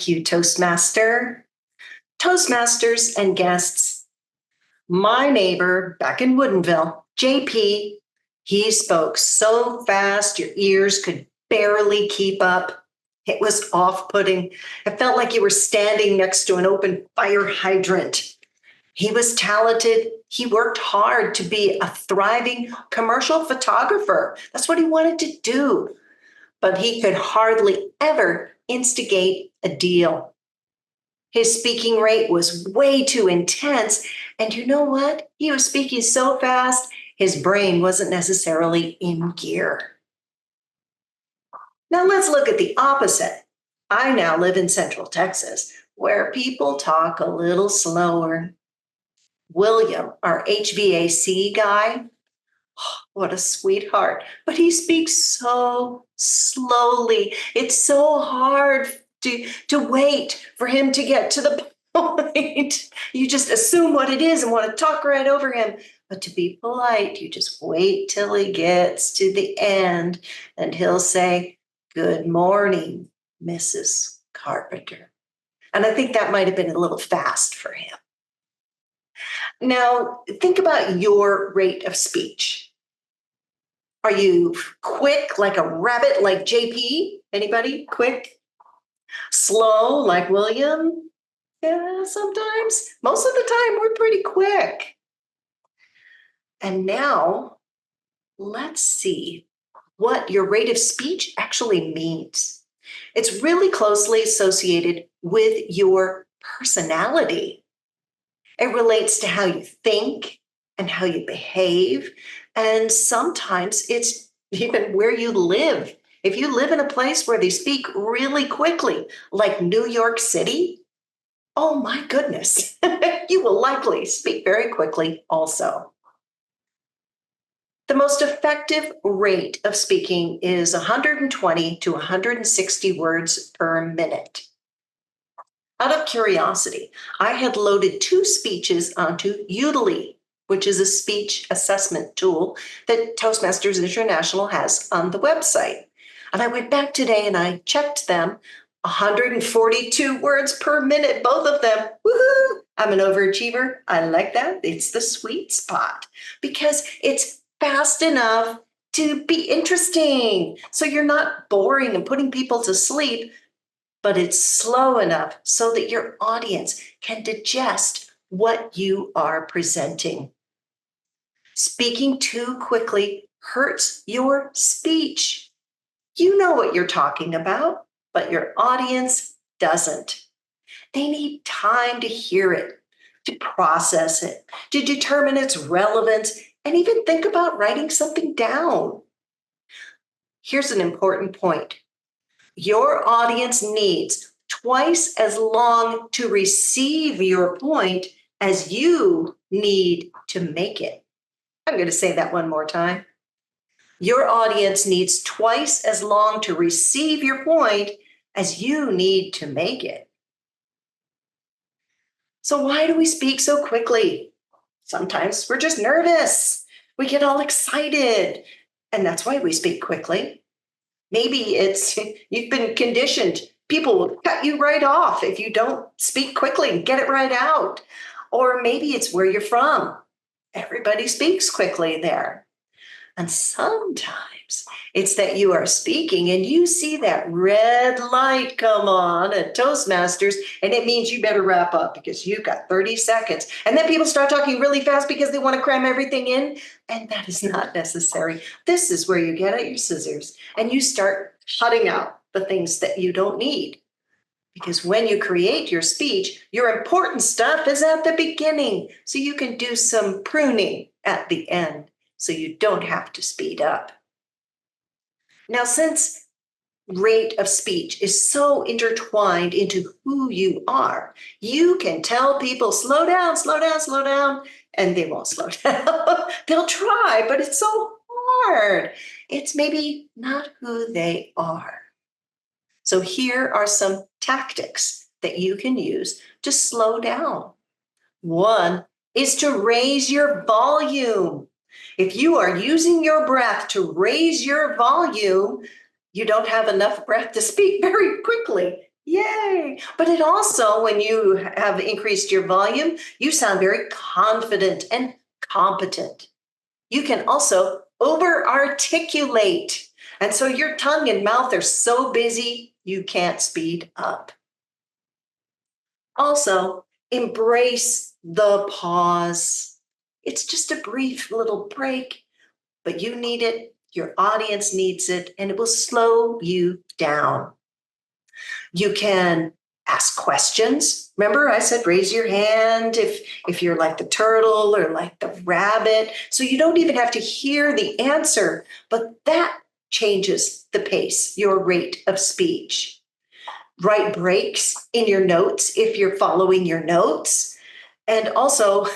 you, Toastmaster. Toastmasters and guests. My neighbor back in Woodinville, JP, he spoke so fast your ears could barely keep up. It was off-putting. It felt like you were standing next to an open fire hydrant. He was talented. He worked hard to be a thriving commercial photographer. That's what he wanted to do. But he could hardly ever instigate a deal. His speaking rate was way too intense. And you know what? He was speaking so fast, his brain wasn't necessarily in gear. Now let's look at the opposite. I now live in Central Texas, where people talk a little slower. William, our HVAC guy, what a sweetheart, but he speaks so slowly. It's so hard to wait for him to get to the point. You just assume what it is and want to talk right over him. But to be polite, you just wait till he gets to the end and he'll say, "Good morning, Mrs. Carpenter." And I think that might have been a little fast for him. Now, think about your rate of speech. Are you quick like a rabbit like JP? Anybody quick? Slow like William? Yeah, sometimes. Most of the time, we're pretty quick. And now, let's see what your rate of speech actually means. It's really closely associated with your personality. It relates to how you think and how you behave. And sometimes it's even where you live. If you live in a place where they speak really quickly, like New York City, oh my goodness, you will likely speak very quickly also. The most effective rate of speaking is 120 to 160 words per minute. Out of curiosity, I had loaded 2 speeches onto Udemy, which is a speech assessment tool that Toastmasters International has on the website. And I went back today and I checked them. 142 words per minute, both of them. Woohoo! I'm an overachiever. I like that. It's the sweet spot because it's fast enough to be interesting. So you're not boring and putting people to sleep, but it's slow enough so that your audience can digest what you are presenting. Speaking too quickly hurts your speech. You know what you're talking about, but your audience doesn't. They need time to hear it, to process it, to determine its relevance, and even think about writing something down. Here's an important point. Your audience needs twice as long to receive your point as you need to make it. I'm going to say that one more time. Your audience needs twice as long to receive your point as you need to make it. So why do we speak so quickly? Sometimes we're just nervous. We get all excited, and that's why we speak quickly. Maybe it's you've been conditioned. People will cut you right off if you don't speak quickly and get it right out. Or maybe it's where you're from. Everybody speaks quickly there. And sometimes it's that you are speaking and you see that red light come on at Toastmasters, and it means you better wrap up because you've got 30 seconds. And then people start talking really fast because they want to cram everything in, and that is not necessary. This is where you get out your scissors and you start cutting out the things that you don't need. Because when you create your speech, your important stuff is at the beginning, so you can do some pruning at the end, so you don't have to speed up. Now, since rate of speech is so intertwined into who you are, you can tell people, slow down, slow down, slow down, and they won't slow down. They'll try, but it's so hard. It's maybe not who they are. So here are some tactics that you can use to slow down. One is to raise your volume. If you are using your breath to raise your volume, you don't have enough breath to speak very quickly. Yay. But it also, when you have increased your volume, you sound very confident and competent. You can also over articulate. And so your tongue and mouth are so busy, you can't speed up. Also, embrace the pause. It's just a brief little break, but you need it, your audience needs it, and it will slow you down. You can ask questions. Remember, I said raise your hand if you're like the turtle or like the rabbit. So you don't even have to hear the answer, but that changes the pace, your rate of speech. Write breaks in your notes if you're following your notes. And also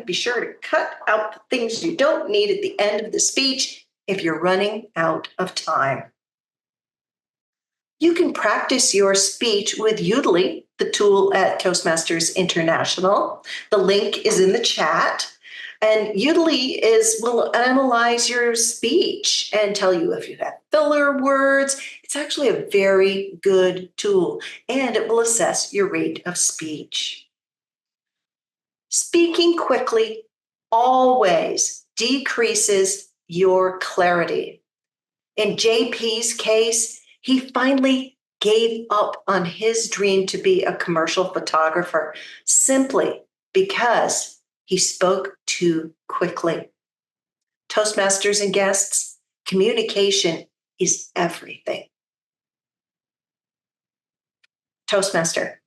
be sure to cut out the things you don't need at the end of the speech if you're running out of time. You can practice your speech with Udly, the tool at Toastmasters International. The link is in the chat. And Udly will analyze your speech and tell you if you have filler words. It's actually a very good tool, and it will assess your rate of speech. Speaking quickly always decreases your clarity. In JP's case, he finally gave up on his dream to be a commercial photographer simply because he spoke too quickly. Toastmasters and guests, communication is everything. Toastmaster.